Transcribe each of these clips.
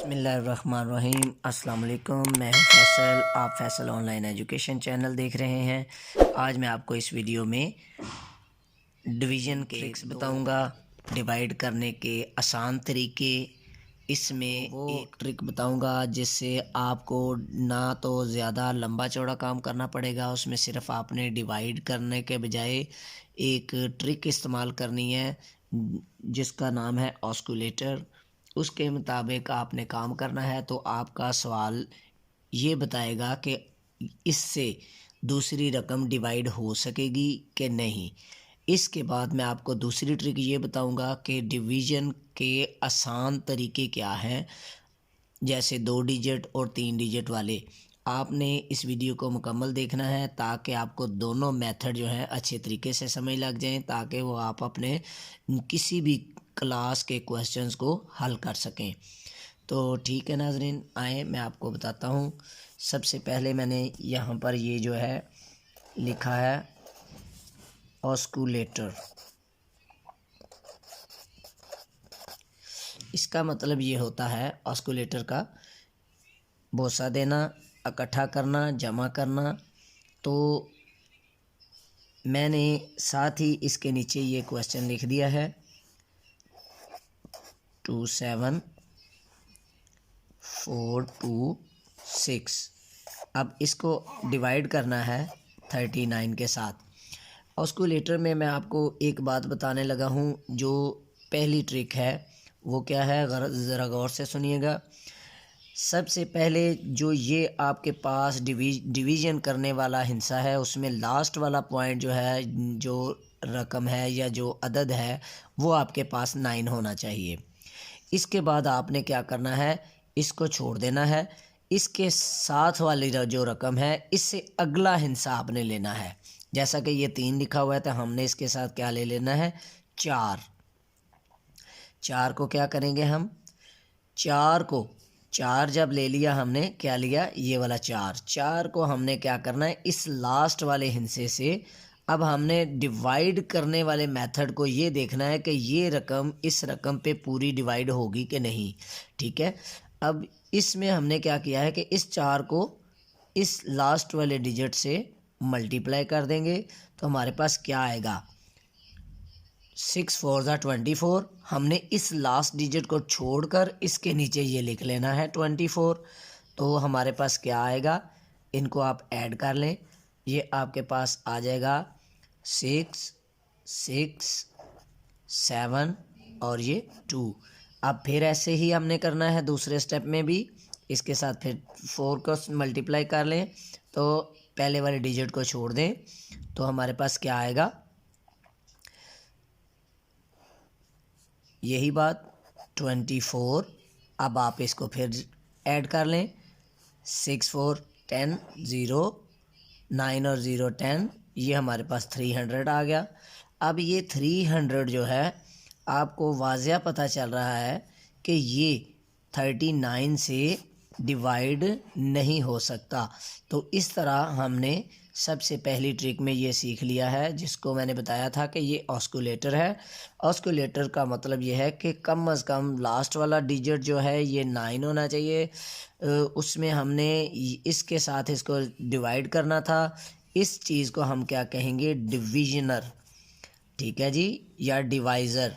बिस्मिल्लाहिर्रहमानिर्रहीम। अस्सलाम वालेकुम। मैं हूं फैसल। आप फैसल ऑनलाइन एजुकेशन चैनल देख रहे हैं। आज मैं आपको इस वीडियो में डिवीज़न के ट्रिक्स बताऊंगा, डिवाइड करने के आसान तरीके। इसमें वो एक ट्रिक बताऊंगा जिससे आपको ना तो ज़्यादा लंबा चौड़ा काम करना पड़ेगा, उसमें सिर्फ आपने डिवाइड करने के बजाय एक ट्रिक इस्तेमाल करनी है जिसका नाम है ऑस्कुलेटर। उसके मुताबिक आपने काम करना है तो आपका सवाल ये बताएगा कि इससे दूसरी रकम डिवाइड हो सकेगी कि नहीं। इसके बाद मैं आपको दूसरी ट्रिक ये बताऊंगा कि डिवीज़न के आसान तरीके क्या हैं, जैसे 2 डिजिट और 3 डिजिट वाले। आपने इस वीडियो को मुकम्मल देखना है ताकि आपको दोनों मेथड जो हैं अच्छे तरीके से समझ लग जाएं, ताकि वो आप अपने किसी भी क्लास के क्वेश्चंस को हल कर सकें। तो ठीक है नाजरीन, आए मैं आपको बताता हूँ। सबसे पहले मैंने यहाँ पर ये जो है लिखा है ऑस्कुलेटर। इसका मतलब ये होता है ऑस्कुलेटर का बोसा देना, इकट्ठा करना, जमा करना। तो मैंने साथ ही इसके नीचे ये क्वेश्चन लिख दिया है 27426। अब इसको डिवाइड करना है 39 के साथ। ऑस्कुलेटर में मैं आपको एक बात बताने लगा हूँ। जो पहली ट्रिक है वो क्या है, ज़रा गौर से सुनिएगा। सबसे पहले जो ये आपके पास डिवीज़न करने वाला हिस्सा है, उसमें लास्ट वाला पॉइंट जो है, जो रकम है या जो अदद है, वो आपके पास 9 होना चाहिए। इसके बाद आपने क्या करना है, इसको छोड़ देना है। इसके साथ वाली जो रकम है, इससे अगला हिस्सा आपने लेना है। जैसा कि ये 3 लिखा हुआ है तो हमने इसके साथ क्या ले लेना है, 4। 4 को क्या करेंगे हम, 4 जब ले लिया हमने, क्या लिया, ये वाला 4 को हमने क्या करना है, इस लास्ट वाले हिस्से से अब हमने डिवाइड करने वाले मेथड को ये देखना है कि ये रकम इस रकम पे पूरी डिवाइड होगी कि नहीं। ठीक है। अब इसमें हमने क्या किया है कि इस 4 को इस लास्ट वाले डिजिट से मल्टीप्लाई कर देंगे तो हमारे पास क्या आएगा, 6 4 24। हमने इस लास्ट डिजिट को छोड़कर इसके नीचे ये लिख लेना है 24। तो हमारे पास क्या आएगा, इनको आप ऐड कर लें, ये आपके पास आ जाएगा 6 6 7 और ये 2। अब फिर ऐसे ही हमने करना है दूसरे स्टेप में भी। इसके साथ फिर 4 को मल्टीप्लाई कर लें तो पहले वाले डिजिट को छोड़ दें तो हमारे पास क्या आएगा, यही बात 24। अब आप इसको फिर ऐड कर लें, 6 4 10 0 9 और 0 10, ये हमारे पास 300 आ गया। अब ये 300 जो है आपको वाज़िया पता चल रहा है कि ये 39 से डिवाइड नहीं हो सकता। तो इस तरह हमने सबसे पहली ट्रिक में ये सीख लिया है, जिसको मैंने बताया था कि ये ऑस्कुलेटर है। ऑस्कुलेटर का मतलब ये है कि कम अज़ कम लास्ट वाला डिजिट जो है ये 9 होना चाहिए। उसमें हमने इसके साथ इसको डिवाइड करना था। इस चीज़ को हम क्या कहेंगे, डिविजनर। ठीक है जी, या डिवाइज़र।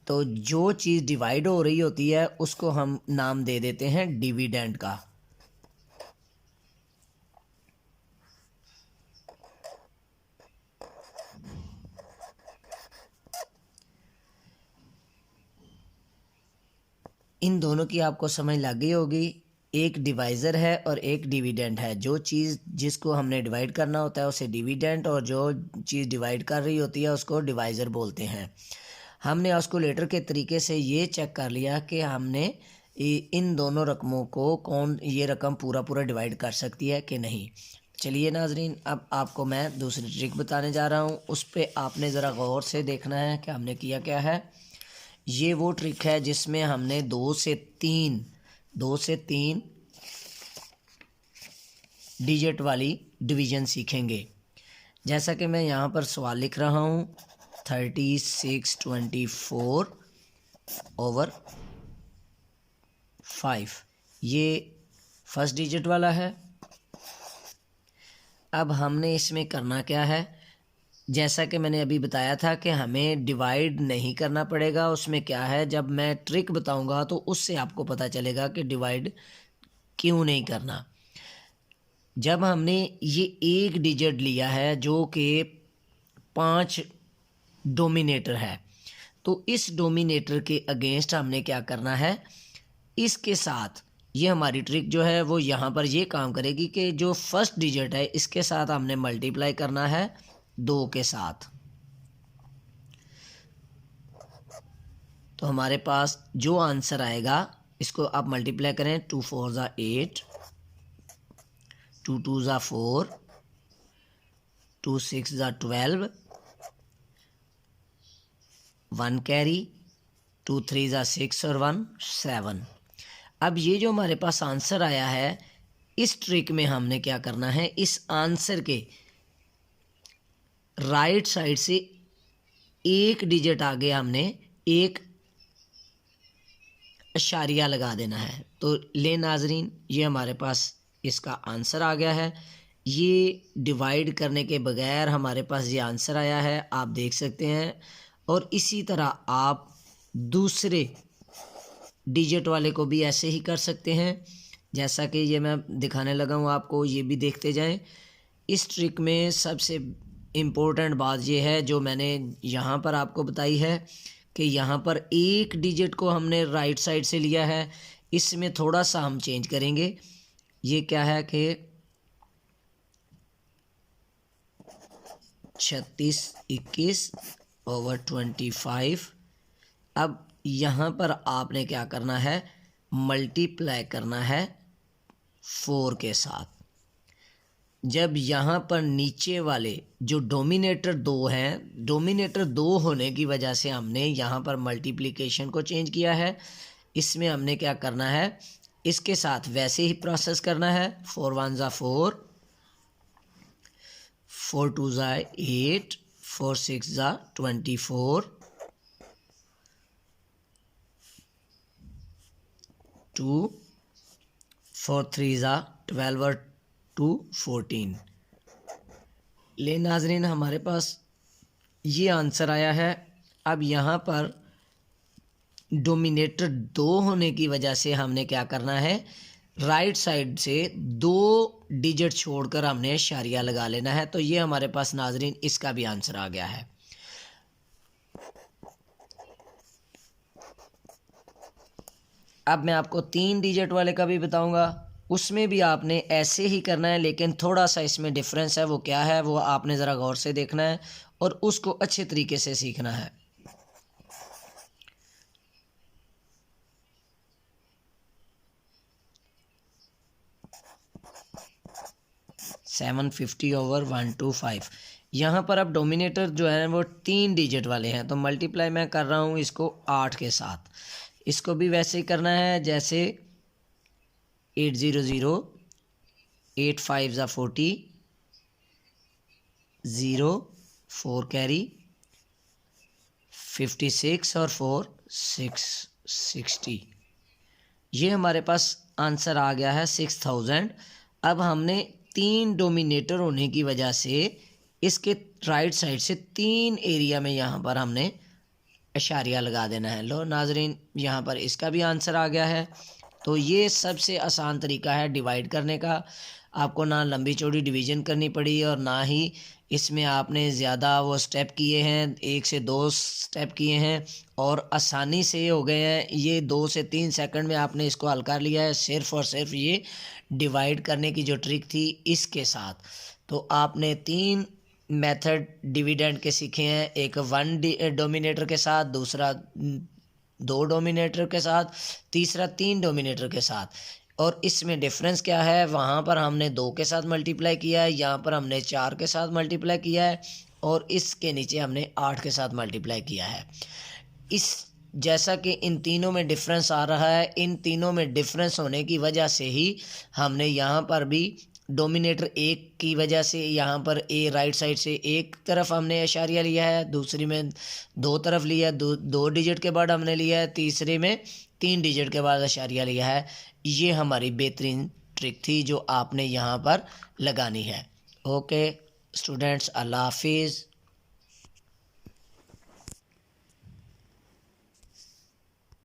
तो जो चीज़ डिवाइड हो रही होती है उसको हम नाम दे देते हैं डिविडेंड का। इन दोनों की आपको समझ लग गई होगी। एक डिवाइज़र है और एक डिविडेंड है। जो चीज़ जिसको हमने डिवाइड करना होता है उसे डिविडेंड, और जो चीज़ डिवाइड कर रही होती है उसको डिवाइज़र बोलते हैं। हमने ऑस्कुलेटर के तरीके से ये चेक कर लिया कि हमने इन दोनों रकमों को कौन ये रकम पूरा पूरा डिवाइड कर सकती है कि नहीं। चलिए नाजरीन, अब आपको मैं दूसरी ट्रिक बताने जा रहा हूँ। उस पर आपने ज़रा गौर से देखना है कि हमने किया क्या है। ये वो ट्रिक है जिसमें हमने 2 से 3 डिजिट वाली डिवीज़न सीखेंगे। जैसा कि मैं यहाँ पर सवाल लिख रहा हूँ 3624/5 ये फर्स्ट डिजिट वाला है। अब हमने इसमें करना क्या है, जैसा कि मैंने अभी बताया था कि हमें डिवाइड नहीं करना पड़ेगा। उसमें क्या है, जब मैं ट्रिक बताऊंगा तो उससे आपको पता चलेगा कि डिवाइड क्यों नहीं करना। जब हमने ये एक डिजिट लिया है जो कि 5 डोमिनेटर है, तो इस डोमिनेटर के अगेंस्ट हमने क्या करना है, इसके साथ ये हमारी ट्रिक जो है वो यहाँ पर ये काम करेगी कि जो फर्स्ट डिजिट है इसके साथ हमने मल्टीप्लाई करना है 2 के साथ। तो हमारे पास जो आंसर आएगा इसको आप मल्टीप्लाई करें, 2 4 ज़ा 8, 2 2 ज़ा 4, 2 6 ज़ा 12, 1 कैरी, 2 3 ज़ा 6 और 1 7। अब ये जो हमारे पास आंसर आया है, इस ट्रिक में हमने क्या करना है, इस आंसर के राइट साइड से एक डिजिट आगे हमने एक इशारिया लगा देना है। तो ले नाजरीन, ये हमारे पास इसका आंसर आ गया है। ये डिवाइड करने के बगैर हमारे पास ये आंसर आया है, आप देख सकते हैं। और इसी तरह आप दूसरे डिजिट वाले को भी ऐसे ही कर सकते हैं, जैसा कि ये मैं दिखाने लगा हूँ आपको, ये भी देखते जाएं। इस ट्रिक में सबसे इम्पोर्टेंट बात ये है जो मैंने यहाँ पर आपको बताई है कि यहाँ पर एक डिजिट को हमने राइट साइड से लिया है। इसमें थोड़ा सा हम चेंज करेंगे। ये क्या है कि 36/21/25। अब यहाँ पर आपने क्या करना है, मल्टीप्लाई करना है 4 के साथ। जब यहाँ पर नीचे वाले जो डोमिनेटर 2 हैं, डोमिनेटर 2 होने की वजह से हमने यहाँ पर मल्टीप्लिकेशन को चेंज किया है। इसमें हमने क्या करना है, इसके साथ वैसे ही प्रोसेस करना है। 4 1 ज़ा 4, 4 2 ज़ा 8, 4 6 ज़ा 24, 2 4 3 ज़ा 12 और 2 14। ले नाजरीन, हमारे पास ये आंसर आया है। अब यहाँ पर डोमिनेटर 2 होने की वजह से हमने क्या करना है, राइट साइड से 2 डिजिट छोड़कर हमने इशारिया लगा लेना है। तो ये हमारे पास नाजरीन इसका भी आंसर आ गया है। अब मैं आपको 3 डिजिट वाले का भी बताऊंगा, उसमें भी आपने ऐसे ही करना है, लेकिन थोड़ा सा इसमें डिफरेंस है। वो क्या है, वो आपने ज़रा गौर से देखना है और उसको अच्छे तरीके से सीखना है। (750/125) यहाँ पर अब डोमिनेटर जो है वो 3 डिजिट वाले हैं, तो मल्टीप्लाई मैं कर रहा हूँ इसको 8 के साथ। इसको भी वैसे ही करना है जैसे 800, 8 5 ज़ा 40, 0 4 कैरी, 56 और 4 60। ये हमारे पास आंसर आ गया है 6000। अब हमने 3 डोमिनेटर होने की वजह से इसके राइट साइड से 3 एरिया में यहाँ पर हमने इशारिया लगा देना है। लो नाजरीन, यहाँ पर इसका भी आंसर आ गया है। तो ये सबसे आसान तरीका है डिवाइड करने का। आपको ना लंबी चौड़ी डिवीज़न करनी पड़ी और ना ही इसमें आपने ज़्यादा वो स्टेप किए हैं, 1 से 2 स्टेप किए हैं और आसानी से हो गए हैं। ये 2 से 3 सेकंड में आपने इसको हल कर लिया है, सिर्फ़ और सिर्फ ये डिवाइड करने की जो ट्रिक थी इसके साथ। तो आपने 3 मेथड डिविडेंड के सीखे हैं, एक 1 डोमिनेटर के साथ, दूसरा 2 डोमिनेटर के साथ, तीसरा 3 डोमिनेटर के साथ। और इसमें डिफरेंस क्या है, वहाँ पर हमने 2 के साथ मल्टीप्लाई किया है, यहाँ पर हमने 4 के साथ मल्टीप्लाई किया है और इसके नीचे हमने 8 के साथ मल्टीप्लाई किया है। इस जैसा कि इन तीनों में डिफरेंस आ रहा है, इन तीनों में डिफरेंस होने की वजह से ही हमने यहाँ पर भी डोमिनेटर एक की वजह से यहाँ पर ए राइट साइड से एक तरफ हमने अशारिया लिया है, दूसरी में दो तरफ लिया है, दो डिजिट के बाद हमने लिया है, तीसरे में 3 डिजिट के बाद अशारिया लिया है। ये हमारी बेहतरीन ट्रिक थी जो आपने यहाँ पर लगानी है। ओके स्टूडेंट्स, अल्लाह हाफिज़।